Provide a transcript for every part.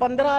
15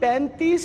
35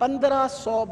1500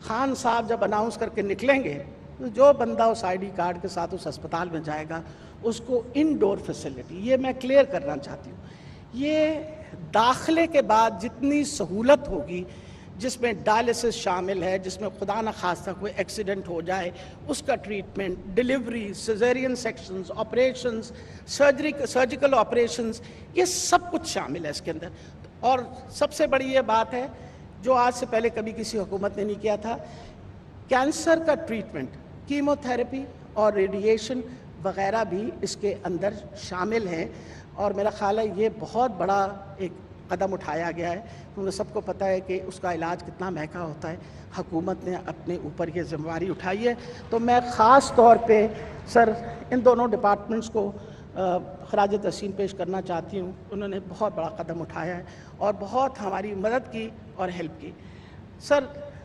خان صاحب جب اناؤنس کر کے نکلیں گے تو جو بندہ اس آئی ڈی کارڈ کے ساتھ اس ہسپتال میں جائے گا اس کو انڈور فیسلٹی، یہ میں کلیئر کرنا چاہتی ہوں، یہ داخلے کے بعد جتنی سہولت ہوگی جس میں ڈائلسس شامل ہے، جس میں خدا نخواستہ کوئی ایکسیڈنٹ ہو جائے اس کا treatment, delivery, caesarean sections, operations, surgical operations, یہ سب کچھ شامل ہے اس کے اندر۔ اور سب سے بڑی یہ بات ہے جو آج سے پہلے کبھی کسی حکومت نے نہیں کیا تھا، کینسر کا ٹریٹمنٹ، کیمو تھراپی اور ریڈیشن وغیرہ بھی اس کے اندر شامل ہیں، اور میرا خیال ہے یہ بہت بڑا ایک قدم اٹھایا گیا ہے، کیونکہ سب کو پتہ ہے کہ اس کا علاج کتنا مہنگا ہوتا ہے۔ حکومت نے اپنے اوپر یہ ذمہ داری اٹھائی ہے، تو میں خاص طور پہ سر ان دونوں ڈپارٹمنٹس کو خراج تحسین پیش کرنا چاہتی ہوں۔ انہوں نے بہت بڑا قدم اٹھایا ہے اور بہت ہماری مدد کی اور ہیلپ کی۔ سر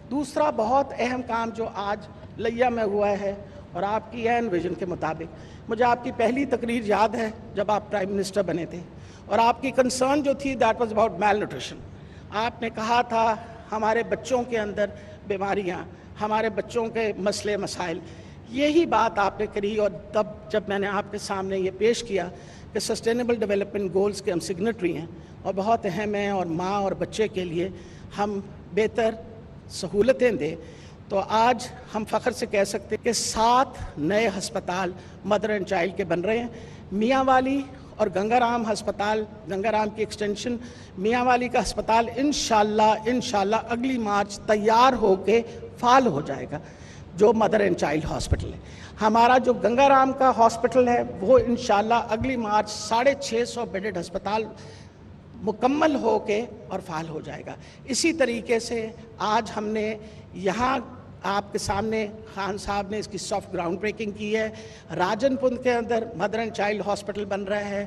دوسرا بہت اہم کام جو آج لیا میں ہوا ہے، اور آپ کی عین ویژن کے مطابق، مجھے آپ کی پہلی تقریر یاد ہے جب آپ پرائم منسٹر بنے تھے، اور آپ کی کنسرن جو تھی that was about malnutrition. آپ نے کہا تھا ہمارے بچوں کے اندر بیماریاں، ہمارے بچوں کے مسئلے مسائل، یہی بات آپ نے کری۔ اور تب جب میں نے آپ کے سامنے یہ پیش کیا کہ سسٹینیبل ڈیولپمنٹ گولز کے ہم سگنیٹری ہیں اور بہت اہم ہیں، اور ماں اور بچے کے لیے ہم بہتر سہولتیں دیں، تو آج ہم فخر سے کہہ سکتے ہیں کہ 7 نئے ہسپتال مدر اینڈ چائلڈ کے بن رہے ہیں۔ میاں والی اور گنگا رام ہسپتال، گنگا رام کی ایکسٹینشن، میاں والی کا ہسپتال انشاءاللہ اگلی مارچ تیار ہو کے فعال ہو جائے گا، جو مدر اینڈ چائلڈ ہاسپٹل ہے۔ ہمارا جو گنگا رام کا ہاسپٹل ہے وہ انشاءاللہ اگلی مارچ 650 بیڈڈ ہسپتال مکمل ہو کے اور فعال ہو جائے گا۔ اسی طریقے سے آج ہم نے یہاں آپ کے سامنے خان صاحب نے اس کی سافٹ گراؤنڈ بریکنگ کی ہے۔ راجن پند کے اندر مدر اینڈ چائلڈ ہاسپٹل بن رہا ہے،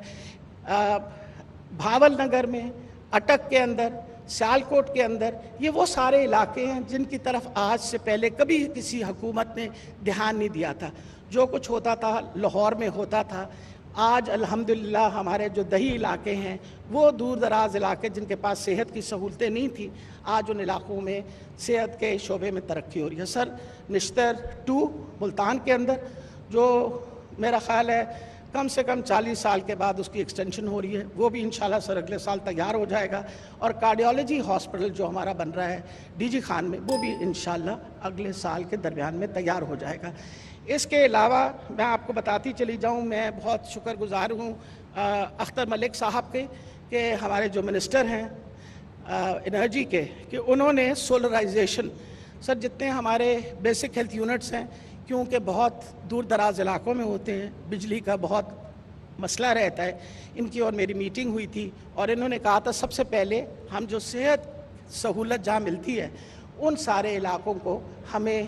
بھاول نگر میں، اٹک کے اندر، سیالکوٹ کے اندر، یہ وہ سارے علاقے ہیں جن کی طرف آج سے پہلے کبھی کسی حکومت نے دھیان نہیں دیا تھا۔ جو کچھ ہوتا تھا لاہور میں ہوتا تھا، آج الحمدللہ ہمارے جو دیہی علاقے ہیں، وہ دور دراز علاقے جن کے پاس صحت کی سہولتیں نہیں تھیں، آج ان علاقوں میں صحت کے شعبے میں ترقی ہو رہی ہے۔ سر نشتر 2 ملتان کے اندر، جو میرا خیال ہے کم سے کم 40 سال کے بعد اس کی ایکسٹینشن ہو رہی ہے، وہ بھی انشاءاللہ سر اگلے سال تیار ہو جائے گا۔ اور کارڈیالوجی ہاسپٹل جو ہمارا بن رہا ہے ڈی جی خان میں، وہ بھی انشاءاللہ اگلے سال کے درمیان میں تیار ہو جائے گا۔ اس کے علاوہ میں آپ کو بتاتی چلی جاؤں، میں بہت شکر گزار ہوں اختر ملک صاحب کے، کہ ہمارے جو منسٹر ہیں انرجی کے، کہ انہوں نے سولرائزیشن، سر جتنے ہمارے بیسک ہیلتھ یونٹس ہیں، کیونکہ بہت دور دراز علاقوں میں ہوتے ہیں، بجلی کا بہت مسئلہ رہتا ہے، ان کی اور میری میٹنگ ہوئی تھی، اور انہوں نے کہا تھا سب سے پہلے ہم جو صحت سہولت جہاں ملتی ہے ان سارے علاقوں کو ہمیں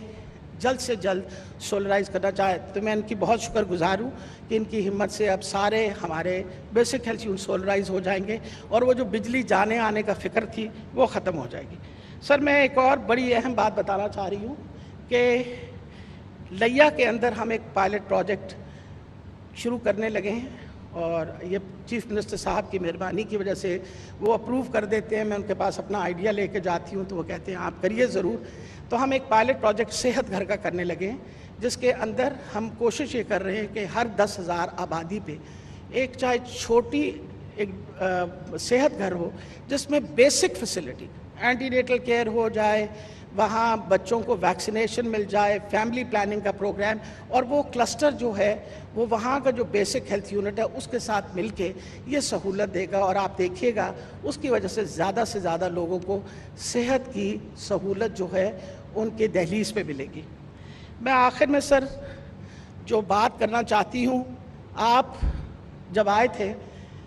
جلد سے جلد سولرائز کرنا چاہے، تو میں ان کی بہت شکر گزار ہوں کہ ان کی ہمت سے اب سارے ہمارے بیسک ہیلتھ یونٹ سولرائز ہو جائیں گے، اور وہ جو بجلی جانے آنے کا فکر تھی وہ ختم ہو جائے گی۔ سر میں ایک اور بڑی اہم بات بتانا چاہ رہی ہوں کہ لیا کے اندر ہم ایک پائلٹ پروجیکٹ شروع کرنے لگے ہیں، اور یہ چیف منسٹر صاحب کی مہربانی کی وجہ سے وہ اپروو کر دیتے ہیں۔ میں ان کے پاس اپنا آئیڈیا لے کے جاتی ہوں تو وہ کہتے ہیں آپ کریے ضرور۔ تو ہم ایک پائلٹ پروجیکٹ صحت گھر کا کرنے لگے ہیں، جس کے اندر ہم کوشش یہ کر رہے ہیں کہ ہر 10,000 آبادی پہ ایک چاہے چھوٹی ایک صحت گھر ہو، جس میں basic facility, antenatal care ہو جائے، وہاں بچوں کو ویکسینیشن مل جائے، فیملی پلاننگ کا پروگرام، اور وہ کلسٹر جو ہے وہ وہاں کا جو بیسک ہیلتھ یونٹ ہے اس کے ساتھ مل کے یہ سہولت دے گا، اور آپ دیکھیے گا اس کی وجہ سے زیادہ لوگوں کو صحت کی سہولت جو ہے ان کے دہلیز پہ ملے گی۔ میں آخر میں سر جو بات کرنا چاہتی ہوں، آپ جب آئے تھے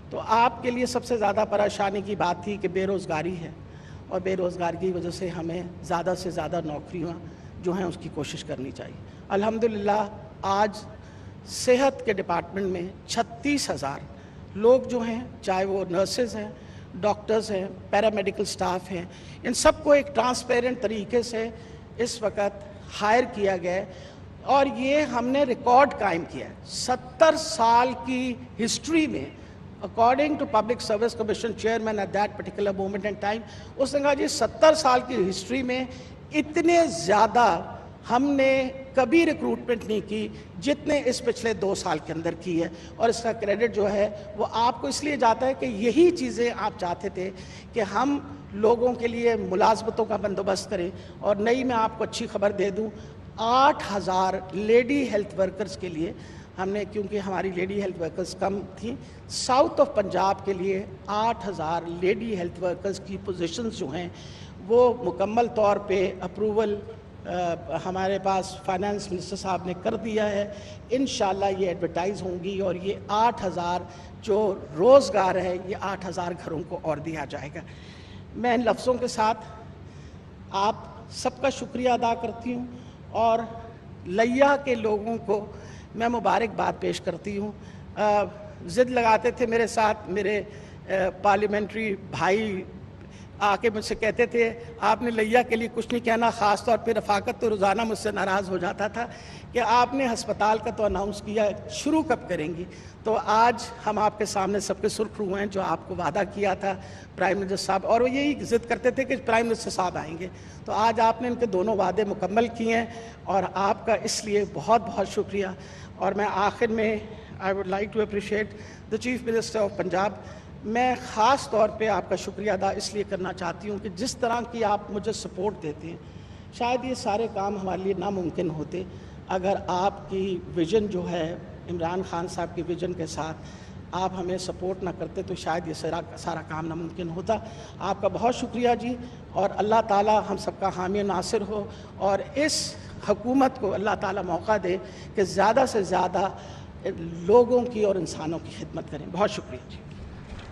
تو آپ کے لیے سب سے زیادہ پریشانی کی بات تھی کہ بے روزگاری ہے، اور بے روزگاری کی وجہ سے ہمیں زیادہ سے زیادہ نوکریاں جو ہیں اس کی کوشش کرنی چاہیے۔ الحمدللہ آج صحت کے ڈپارٹمنٹ میں 36,000 لوگ جو ہیں، چاہے وہ نرسز ہیں، ڈاکٹرز ہیں، پیرامیڈیکل سٹاف ہیں، ان سب کو ایک ٹرانسپیرنٹ طریقے سے اس وقت ہائر کیا گیا ہے، اور یہ ہم نے ریکارڈ قائم کیا ہے 70 سال کی ہسٹری میں۔ According to public service commission chairman at that particular moment and time, اس نے کہا جی 70 سال کی ہسٹری میں اتنے زیادہ ہم نے کبھی ریکروٹمنٹ نہیں کی جتنے اس پچھلے 2 سال کے اندر کی ہے، اور اس کا کریڈٹ جو ہے وہ آپ کو اس لیے جاتا ہے کہ یہی چیزیں آپ چاہتے تھے کہ ہم لوگوں کے لیے ملازمتوں کا بندوبست کریں. اور نئی میں آپ کو اچھی خبر دے دوں، 8,000 لیڈی ہیلتھ ورکرز کے لیے ہم نے، کیونکہ ہماری لیڈی ہیلتھ ورکرز کم تھیں، ساؤتھ آف پنجاب کے لیے 8,000 لیڈی ہیلتھ ورکرز کی پوزیشنز جو ہیں وہ مکمل طور پہ اپروول ہمارے پاس فائنانس منسٹر صاحب نے کر دیا ہے. انشاءاللہ یہ ایڈورٹائز ہوں گی اور یہ 8,000 جو روزگار ہے یہ 8,000 گھروں کو اور دیا جائے گا. میں ان لفظوں کے ساتھ آپ سب کا شکریہ ادا کرتی ہوں اور لیا کے لوگوں کو میں مبارکباد پیش کرتی ہوں. ضد لگاتے تھے میرے ساتھ میرے پارلیمنٹری بھائی، آ کے مجھ سے کہتے تھے آپ نے لیا کے لیے کچھ نہیں کہنا، خاص طور پہ رفاقت تو روزانہ مجھ سے ناراض ہو جاتا تھا کہ آپ نے ہسپتال کا تو اناؤنس کیا، شروع کب کریں گی؟ تو آج ہم آپ کے سامنے سب کے سرخ رو ہیں، جو آپ کو وعدہ کیا تھا پرائم منسٹر صاحب، اور وہ یہی ضد کرتے تھے کہ پرائم منسٹر صاحب آئیں گے، تو آج آپ نے ان کے دونوں وعدے مکمل کیے ہیں اور آپ کا اس لیے بہت بہت شکریہ. اور میں آخر میں I would like to appreciate the chief minister of Punjab. میں خاص طور پہ آپ کا شکریہ ادا اس لیے کرنا چاہتی ہوں کہ جس طرح کی آپ مجھے سپورٹ دیتے ہیں، شاید یہ سارے کام ہمارے لیے ناممکن ہوتے اگر آپ کی ویژن جو ہے عمران خان صاحب کی ویژن کے ساتھ آپ ہمیں سپورٹ نہ کرتے تو شاید یہ سارا کام ناممکن ہوتا. آپ کا بہت شکریہ جی، اور اللہ تعالیٰ ہم سب کا حامی و ناصر ہو اور اس حکومت کو اللہ تعالیٰ موقع دے کہ زیادہ سے زیادہ لوگوں کی اور انسانوں کی خدمت کریں. بہت شکریہ جی.